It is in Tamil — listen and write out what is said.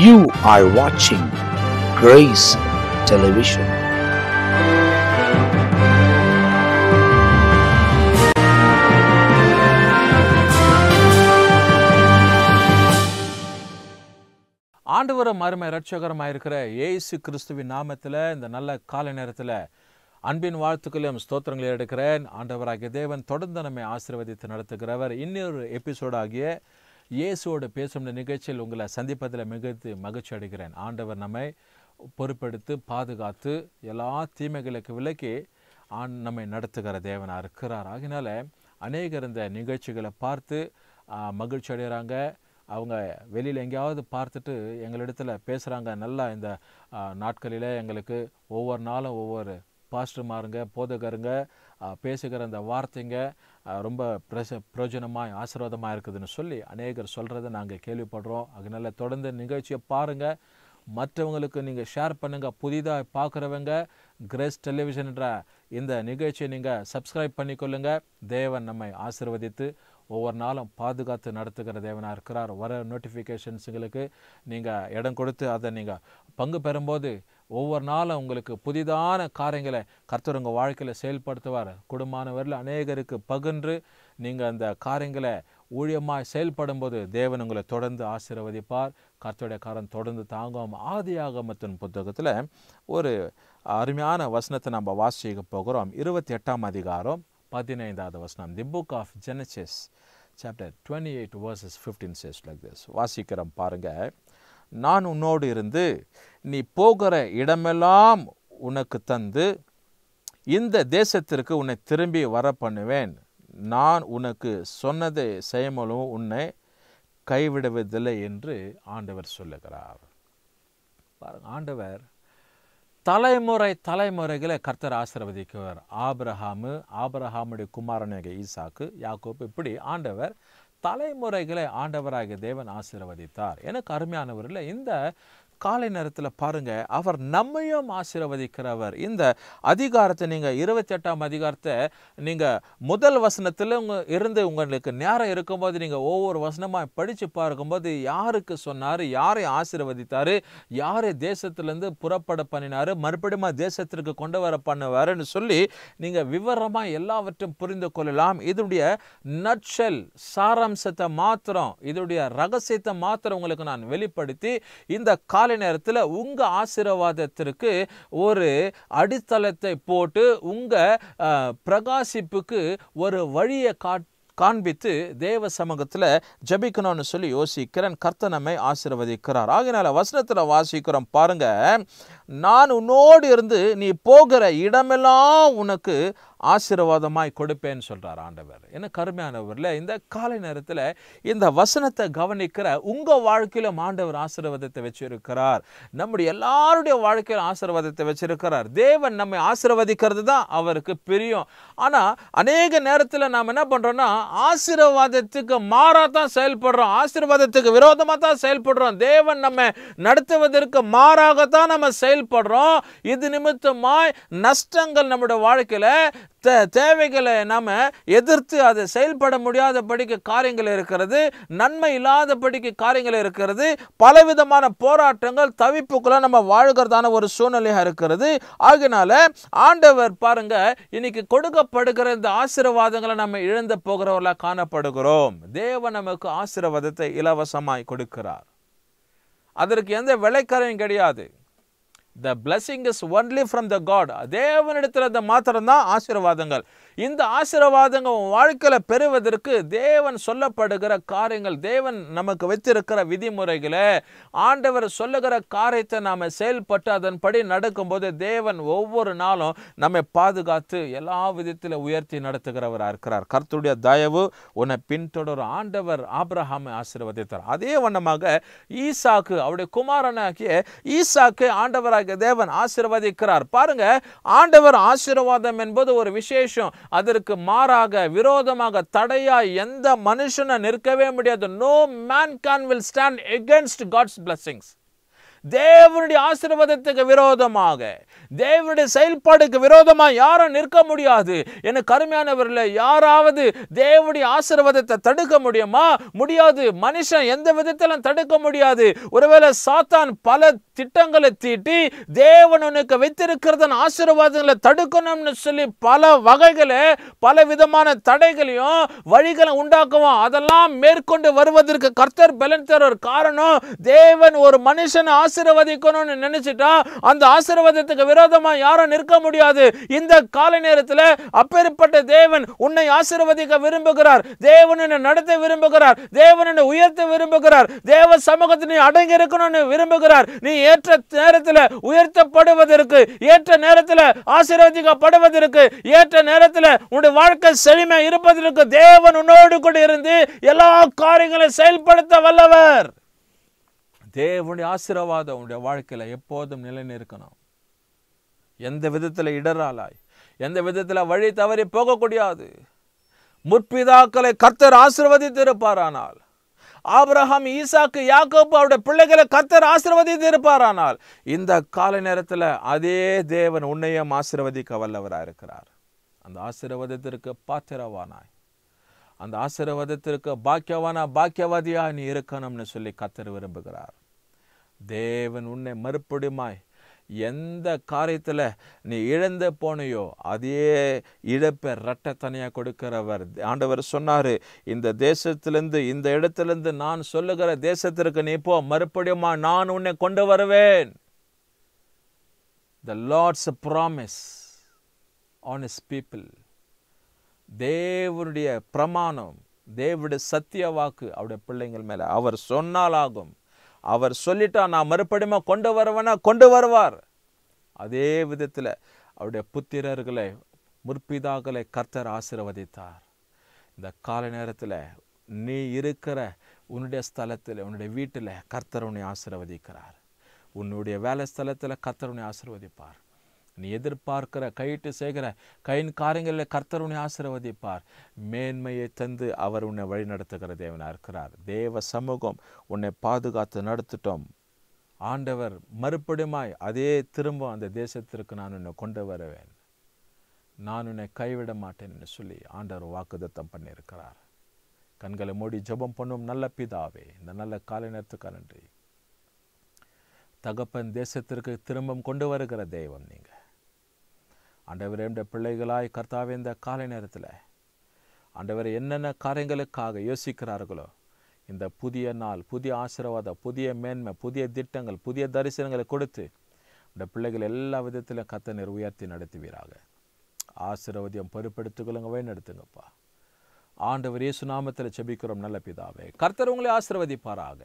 You are watching Grace Television. ஆண்டவரும் அருமை இரட்சகரமாக இருக்கிற இயேசு கிறிஸ்துவின் நாமத்தில் இந்த நல்ல காலை நேரத்தில் அன்பின் வாழ்த்துக்களையும் ஸ்தோத்திரங்களை எடுக்கிறேன். ஆண்டவராகிய தேவன் தொடர்ந்து நம்மை ஆசீர்வதித்து நடத்துகிறவர். இன்னொரு எபிசோடாகிய இயேசுவோடு பேசும் நிகழ்ச்சியில் உங்களை சந்திப்பதில் மிகுத்து மகிழ்ச்சி அடைகிறேன். ஆண்டவர் நம்மை பொறுப்பெடுத்து பாதுகாத்து எல்லா தீமைகளுக்கு விலக்கி நம்மை நடத்துகிற தேவனாக இருக்கிறார். ஆகினால அநேகர் இந்த நிகழ்ச்சிகளை பார்த்து மகிழ்ச்சி அடைகிறாங்க. அவங்க வெளியில் எங்கேயாவது பார்த்துட்டு எங்களிடத்துல பேசுகிறாங்க. நல்லா இந்த நாட்களில் எங்களுக்கு ஒவ்வொரு நாளும் ஒவ்வொரு பாஸ்டர்மாருங்க போதகருங்க பேசுகிற அந்த வார்த்தைங்க ரொம்ப பிரயோஜனமாக ஆசீர்வாதமாக இருக்குதுன்னு சொல்லி அநேகர் சொல்கிறத நாங்கள் கேள்விப்படுறோம். அதனால தொடர்ந்து நிகழ்ச்சியை பாருங்கள், மற்றவங்களுக்கு நீங்கள் ஷேர் பண்ணுங்கள். புதிதாக பார்க்குறவங்க கிரேஸ் டெலிவிஷன்ன்ற இந்த நிகழ்ச்சியை நீங்கள் சப்ஸ்கிரைப் பண்ணிக்கொள்ளுங்க. தேவன் நம்மை ஆசீர்வதித்து ஒவ்வொரு நாளும் பாதுகாத்து நடத்துகிற தேவனாக இருக்கிறார். வர நோட்டிஃபிகேஷன்ஸுங்களுக்கு நீங்கள் இடம் கொடுத்து அதை நீங்கள் பங்கு பெறும்போது ஒவ்வொரு நாளும் உங்களுக்கு புதிதான காரியங்களை கர்த்தர் உங்கள் வாழ்க்கையில் செயல்படுத்துவார். குடும்பமானவரில் அநேகருக்கு பகிர்ந்து நீங்கள் அந்த காரியங்களை ஊழியமாக செயல்படும் போது தேவன் உங்களை தொடர்ந்து ஆசீர்வதிப்பார். கர்த்தருடைய காரம் தொடர்ந்து தாங்கும். ஆதியாகமத்தின் புத்தகத்தில் ஒரு அருமையான வசனத்தை நம்ம வாசிக்க போகிறோம். 28ஆம் அதிகாரம் 15வது வசனம். The book of Genesis chapter 28 verses 15 says like this. வாசிக்கிறோம் பாருங்க. நான் உன்னோடு இருந்து நீ போகிற இடமெல்லாம் உனக்கு தந்து இந்த தேசத்திற்கு உன்னை திரும்பி வர பண்ணுவேன். நான் உனக்கு சொன்னதை செய்யமலும் உன்னை கைவிடுவதில்லை என்று ஆண்டவர் சொல்லுகிறார். பாருங்க, ஆண்டவர் தலைமுறைகளை கர்த்தர் ஆசீர்வதிக்குவார். ஆபிரகாமுடைய குமாரனாகிய ஈசாக்கு, யாக்கோபு, இப்படி ஆண்டவர் தலைமுறைகளை ஆண்டவராகிய தேவன் ஆசீர்வதித்தார். எனக்கு அருமையானவர்கள், இந்த காலை நேரத்தில் பாருங்க, அவர் நம்மையும் ஆசீர்வதிக்கிறவர். இந்த அதிகாரத்தை நீங்கள் 28ஆம் அதிகாரத்தை நீங்கள் முதல் வசனத்தில் இருந்து உங்களுக்கு நேரம் இருக்கும்போது நீங்கள் ஒவ்வொரு வசனமாக படித்து பார்க்கும்போது யாருக்கு சொன்னார், யாரை ஆசீர்வதித்தார், யாரை தேசத்திலேருந்து புறப்பட பண்ணினார், மறுபடியும் தேசத்திற்கு கொண்டு வர பண்ணுவாருன்னு சொல்லி நீங்கள் விவரமாக எல்லாவற்றையும் புரிந்து கொள்ளலாம். இதனுடைய நட்சல் சாராம்சத்தை மாத்திரம், இதனுடைய ரகசியத்தை மாத்திரம் உங்களுக்கு நான் வெளிப்படுத்தி இந்த காலை நேரத்தில் உங்க ஆசீர்வாதத்திற்கு ஒரு அடித்தளத்தை போட்டு உங்க பிரகாசிப்புக்கு ஒரு வழியை காண்பித்து தேவ சமூகத்தில் ஜபிக்கணும்னு சொல்லி யோசிக்கிறேன். கர்த்தர் நம்மை ஆசீர்வதிக்கிறார். ஆகினால வசனத்தில் வாசிக்கிறோம் பாருங்க. நான் உன்னோடு இருந்து நீ போகிற இடமெல்லாம் உனக்கு ஆசீர்வாதமாய் கொடுப்பேன்னு சொல்கிறார் ஆண்டவர். என்ன கருமையானவரில் இந்த காலை நேரத்தில் இந்த வசனத்தை கவனிக்கிற உங்கள் வாழ்க்கையிலும் ஆண்டவர் ஆசீர்வாதத்தை வச்சிருக்கிறார். நம்முடைய எல்லாருடைய வாழ்க்கையில் ஆசீர்வாதத்தை வச்சிருக்கிறார். தேவன் நம்மை ஆசீர்வதிக்கிறது தான் அவருக்கு பிரியம். ஆனால் அநேக நேரத்தில் நாம் என்ன பண்ணுறோம்னா ஆசீர்வாதத்துக்கு மாறாதான் செயல்படுறோம், ஆசீர்வாதத்துக்கு விரோதமாக தான் செயல்படுறோம். தேவன் நம்ம நடத்துவதற்கு மாறாகத்தான் நம்ம செயல்படுறோம். இது நிமித்தமாய் நஷ்டங்கள் நம்முடைய வாழ்க்கையில் தேவைகளை நாம் எதிர்த்து அதை செயல்பட முடியாதபடிக்கு காரியங்கள் இருக்கிறது, நன்மை இல்லாதபடிக்கு காரியங்கள் இருக்கிறது, பலவிதமான போராட்டங்கள் தவிப்புக்குள்ள நம்ம வாழ்கிறதான ஒரு சூழ்நிலையாக இருக்கிறது. ஆகினால ஆண்டவர் பாருங்க, இன்னைக்கு கொடுக்கப்படுகிற இந்த ஆசீர்வாதங்களை நம்ம இழந்து போகிறவர்களாக காணப்படுகிறோம். தேவன் நமக்கு ஆசீர்வாதத்தை இலவசமாய் கொடுக்கிறார். அதற்கு எந்த விலைக்கரையும் கிடையாது. The blessing is only from the God. தேவனிடத்தில் அந்த மாத்திரம்தான் ஆசீர்வாதங்கள். இந்த ஆசீர்வாதங்கள் வாழ்க்கையில் பெறுவதற்கு தேவன் சொல்லப்படுகிற காரியங்கள், தேவன் நமக்கு வைத்திருக்கிற விதிமுறைகளை, ஆண்டவர் சொல்லுகிற காரியத்தை நாம் செயல்பட்டு அதன்படி நடக்கும்போது தேவன் ஒவ்வொரு நாளும் நம்மை பாதுகாத்து எல்லா விதத்தில் உயர்த்தி நடத்துகிறவராக இருக்கிறார். கர்த்தருடைய தயவு உன்னை பின்தொடரும். ஆண்டவர் ஆபிரகாமை ஆசீர்வதித்தார். அதே வண்ணமாக ஈசாக்கு, அவருடைய குமாரனாகிய ஈசாக்கு ஆண்டவராக தேவன் ஆசீர்வதிக்கிறார். பாருங்க, ஆண்டவர் ஆசீர்வாதம் என்பது ஒரு விசேஷம். அதற்கு மாறாக விரோதமாக தடையா எந்த மனுஷனை நிற்கவே முடியாது. No man will stand against God's blessings. தேவனுடைய ஆசீர்வாதத்துக்கு விரோதமாக தேவனுடைய செயல்பாடுக்கு விரோதமா யாரும் நிற்க முடியாது. எனக்கு அருமையானவர்களே, யாராவது தேவனுடைய ஆசீர்வாதத்தை தடுக்க முடியுமா? முடியாது. மனுஷன் எந்த விதத்திலும் தடுக்க முடியாது. ஒருவேளை சாத்தான் பல திட்டங்களை தீட்டி தேவன் உனக்கு வைத்திருக்கிறதன் ஆசீர்வாதங்களை தடுக்கணும்னு சொல்லி பல வகைகளை பல விதமான தடைகளையும் வழிகளை உண்டாக்குவோம். அதெல்லாம் மேற்கொண்டு வருவதற்கு கர்த்தர் பலன் தர ஒரு காரணம், தேவன் ஒரு மனுஷனை ஆசீர்வதிக்கணும்னு நினைச்சிட்டா அந்த ஆசீர்வாதத்துக்கு விரோதமா யாரும் நிற்க முடியாது. இந்த கால நேரத்தில் அப்பேற்பட்ட தேவன் உன்னை ஆசீர்வதிக்க விரும்புகிறார். தேவன் உன்னை நடத்த விரும்புகிறார். தேவன் உன்னை உயர்த்த விரும்புகிறார். தேவ சமூகத்தில் நீ அடங்கி இருக்கணும்னு விரும்புகிறார். நீ ஏற்ற நேரத்தில் உயர்த்தப்படுவதற்கு, ஏற்ற நேரத்தில் ஆசீர்வதிக்கப்படுவதற்கு, ஏற்ற நேரத்தில் உன்னுடைய வாழ்க்கை செழுமை இருப்பதற்கு தேவன் உன்னோடு கூட இருந்து எல்லா காரியங்களையும் செயல்படுத்த வல்லவர். தேவனுடைய ஆசீர்வாதம் உன்னுடைய வாழ்க்கையில எப்போதும் நிலை நிற்கணும். எந்த விதத்தில் இடராலாய், எந்த விதத்தில் வழி தவறி போகக்கூடாது. முற்பிதாக்களை கர்த்தர் ஆசீர்வதித்து இருப்பாரானால், ஆபிரகாம், ஈசாக்கு, யாக்கோபு அவருடைய பிள்ளைகளை கர்த்தர் ஆசீர்வதித்து இருப்பாரானால், இந்த கால நேரத்தில் அதே தேவன் உன்னையும் ஆசீர்வதிக்க வல்லவராக இருக்கிறார். அந்த ஆசீர்வாதத்திற்கு பாத்திரவானாய், அந்த ஆசீர்வாதத்திற்கு பாக்கியவாதியா நீ இருக்கணும்னு சொல்லி கர்த்தர் விரும்புகிறார். தேவன் உன்னை மறுபடியுமாய் எந்த காரியத்தில் நீ இழந்து போனையோ அதே இழப்பை இரட்டத்தனையாக கொடுக்கிறவர். ஆண்டவர் சொன்னார், இந்த தேசத்திலிருந்து, இந்த இடத்திலிருந்து நான் சொல்லுகிற தேசத்திற்கு நீ போ, மறுபடியும் நான் உன்னை கொண்டு வருவேன். The Lord's promise on his people. தேவனுடைய பிரமாணம், தேவனுடைய சத்திய வாக்கு அவருடைய பிள்ளைங்கள் மேல அவர் சொன்னால் ஆகும். அவர் சொல்லிட்டா நான் மறுபடியும் கொண்டு வருவேனா, கொண்டு வருவார். அதே விதத்தில் அவருடைய புத்திரர்களை, முற்பிதாக்களை கர்த்தர் ஆசீர்வதித்தார். இந்த கால நேரத்தில் நீ இருக்கிற உன்னுடைய ஸ்தலத்தில், உன்னுடைய வீட்டில் கர்த்தர் உன்னை ஆசீர்வதிக்கிறார். உன்னுடைய வேலை ஸ்தலத்தில் கர்த்தர் உன்னை ஆசீர்வதிப்பார். நீ எதிர்பார்க்கிற கையிட்டு செய்கிற கையின் காரியங்களில் கர்த்தர் உன்னை ஆசீர்வதிப்பார். மேன்மையை தந்து அவர் உன்னை வழி நடத்துகிற தேவனாக இருக்கிறார். தேவ சமூகம் உன்னை பாதுகாத்து நடத்திட்டோம். ஆண்டவர் மறுபடியுமாய் அதே திரும்ப அந்த தேசத்திற்கு நான் உன்னை கொண்டு வருவேன், நான் உன்னை கைவிட மாட்டேன் என்று சொல்லி ஆண்டவர் வாக்குத்தத்தம் பண்ணியிருக்கிறார். கண்களை மூடி ஜெபம் பண்ணும் நல்ல பிதாவே, இந்த நல்ல காலை நேரத்துக்கு நன்றி. தகப்பன் தேசத்திற்கு திரும்பம் கொண்டு வருகிற தெய்வம் நீங்க. ஆண்டவர் என்னுடைய பிள்ளைகளாய் கர்த்தாவே இந்த காலை நேரத்தில் ஆண்டவர் என்னென்ன காரியங்களுக்காக யோசிக்கிறார்களோ, இந்த புதிய நாள், புதிய ஆசீர்வாதம், புதிய மேன்மை, புதிய திட்டங்கள், புதிய தரிசனங்களை கொடுத்து இந்த பிள்ளைகள் எல்லா விதத்திலும் கர்த்தர் உயர்த்தி நடத்துவீராக. ஆசீர்வாதம் பொறுப்பெடுத்துக்கொள்ளுங்க, வழி நடத்துங்கப்பா. ஆண்டவர் இயேசு நாமத்தில் ஜெபிக்கிறோம் நல்ல பிதாவே. கர்த்தர் உங்களை ஆசீர்வதிப்பாராக.